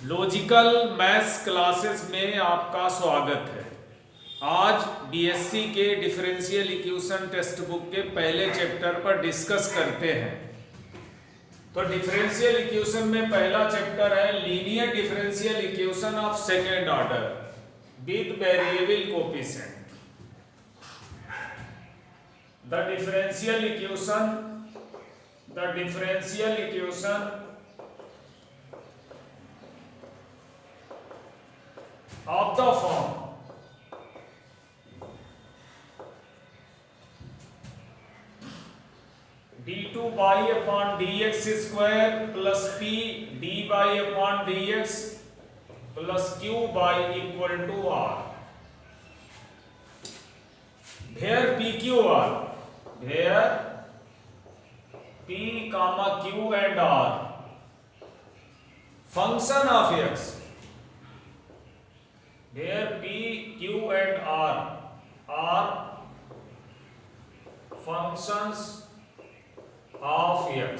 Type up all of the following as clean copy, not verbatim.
Logical maths classes में आपका स्वागत है। आज बीएससी के डिफरेंशियल इक्वेशन टेक्स्ट बुक के पहले चैप्टर पर डिस्कस करते हैं। तो डिफरेंशियल इक्वेशन में पहला चैप्टर है linear differential equation of second order with variable coefficient. The differential equation of the form d2 by upon dx square plus p d by upon dx plus q by equal to r, where p comma q and r function of x, where p, q and r are functions of x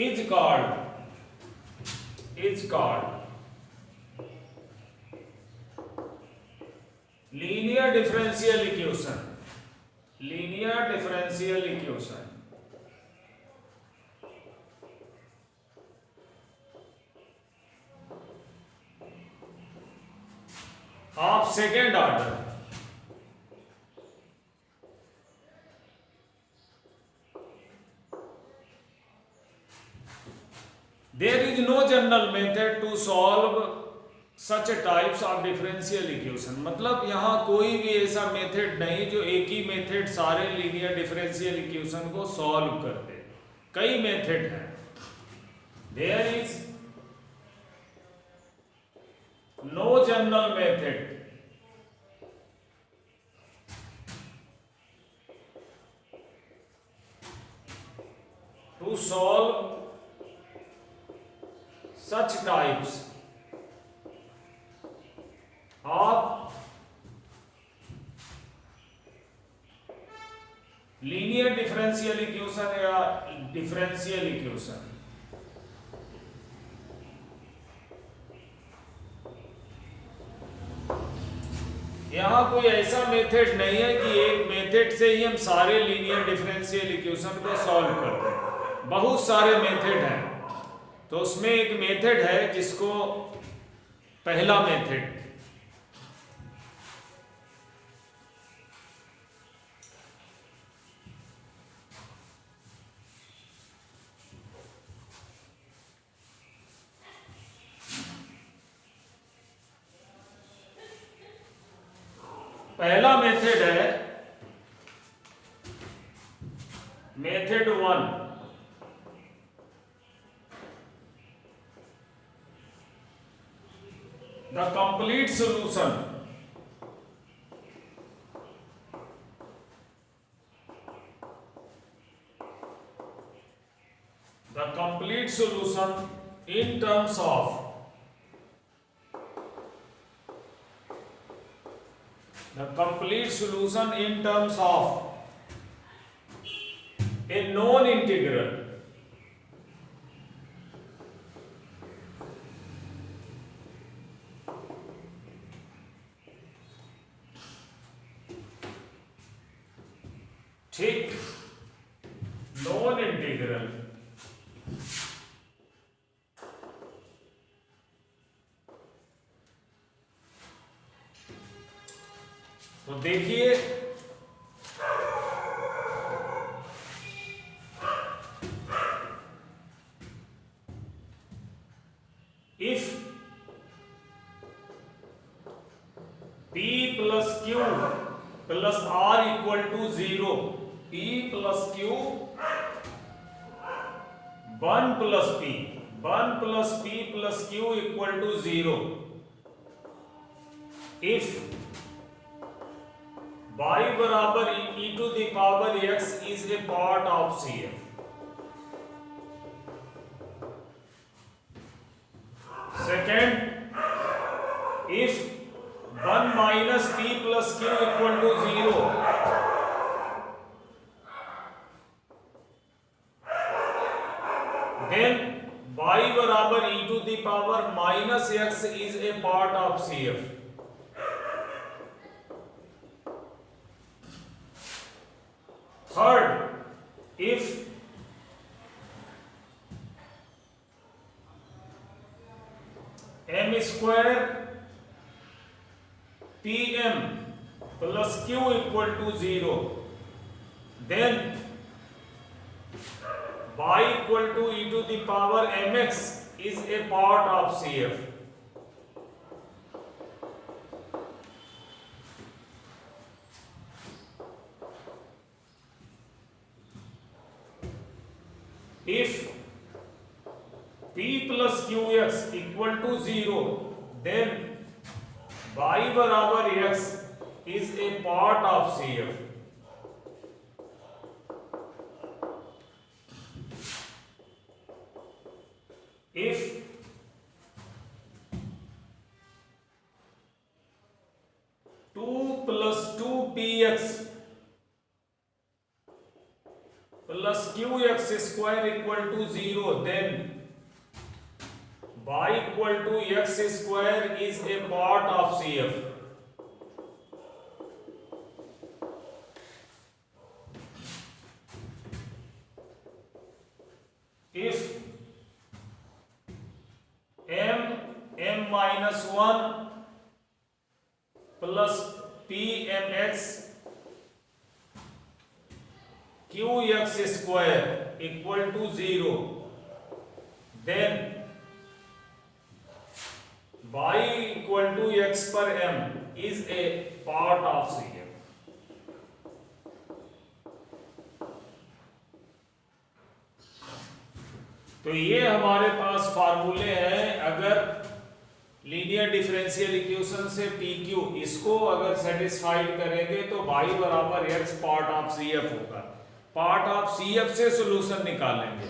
is called linear differential equation. Of second order. There is no general method to solve such types of differential equation. मतलब यहाँ कोई भी ऐसा method नहीं जो एक ही method सारे linear differential equation को सॉल्व कर दे। कई मेथड हैं। There is no general method to solve such types of linear differential equation या differential equation। यहाँ कोई ऐसा मेथड नहीं है कि एक मेथड से ही हम सारे लीनियर डिफरेंशियल इक्वेशन को सॉल्व करते हैं। बहुत सारे मेथड हैं। तो उसमें एक मेथड है जिसको पहला मेथड है method 1। The complete solution in terms of a known integral ठीक, नॉन इंटीग्रल। तो देखिए if p plus q plus r equal to 0, p plus q 1 plus p plus q equal to 0, if y बराबर e to the power x is a part of CF। Second, if 1 minus p plus q equal to 0, then y बराबर e to the power minus x is a part of CF। Third, if m square pm plus q equal to 0, then y equal to e to the power mx is a part of CF। If p plus qx equal to 0, then y बराबर x is a part of CF। If two plus 2px plus qx square equal to 0, then y equal to x square is a part of CF। If m minus 1 plus pmx qx square equal to 0, then y equal to x per m is a part of CF। तो ये हमारे पास फार्मूले हैं। अगर linear differential equation से PQ इसको अगर satisfied करेंगे तो y बराबर x पार्ट ऑफ CF होगा। पार्ट ऑफ CF से सॉल्यूशन निकालेंगे।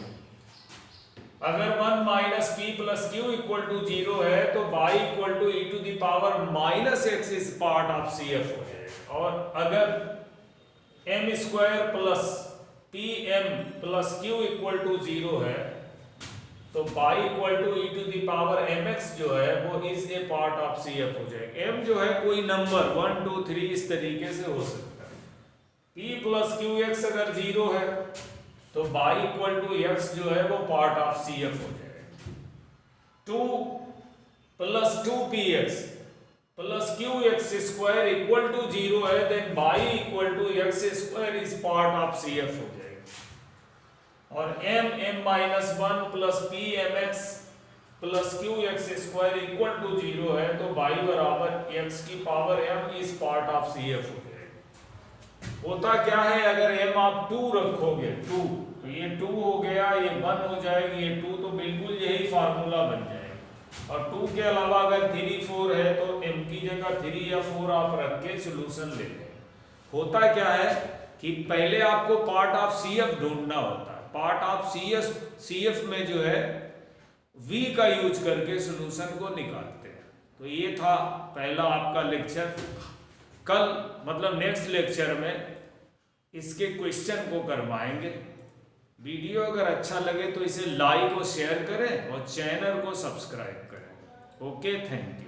अगर 1 minus p plus q equal to 0 है तो y equal to e to the power minus x is part of CF हो जाएगा। और अगर m square plus pm plus q equal to 0 है तो y equal to e to the power mx जो है वो is a part of CF हो जाएगा। m जो है कोई नंबर 1 2 3 इस तरीके से हो सकता है। p प्लस qx अगर 0 है तो y इक्वल टू x जो है वो पार्ट ऑफ CF हो जाएगा। 2 plus 2px plus qx square equal to 0 है, then y equal to x square is part of CF हो जाएगा। और m minus 1 plus pmx plus qx square equal to 0 है तो y बराबर x की power m is part of CF हो जाएगा। होता क्या है, अगर m आप 2 रखोगे 2 तो ये 2 हो गया, ये 1 हो जाएगी, ये 2, तो बिल्कुल यही फार्मूला बन जाएगा। और 2 के अलावा अगर 3 4 है तो m की जगह 3 या 4 आप रख के सॉल्यूशन ले लें। होता क्या है कि पहले आपको पार्ट ऑफ CF ढूंढना होता है। पार्ट ऑफ CF में जो है v का यूज करके सॉल्यूशन को निकालते हैं। तो ये था पहला आपका लेक्चर। कल मतलब नेक्स्ट लेक्चर में इसके क्वेश्चन को करवाएंगे। वीडियो अगर अच्छा लगे तो इसे लाइक और शेयर करें और चैनल को सब्सक्राइब करें। Okay, thank you.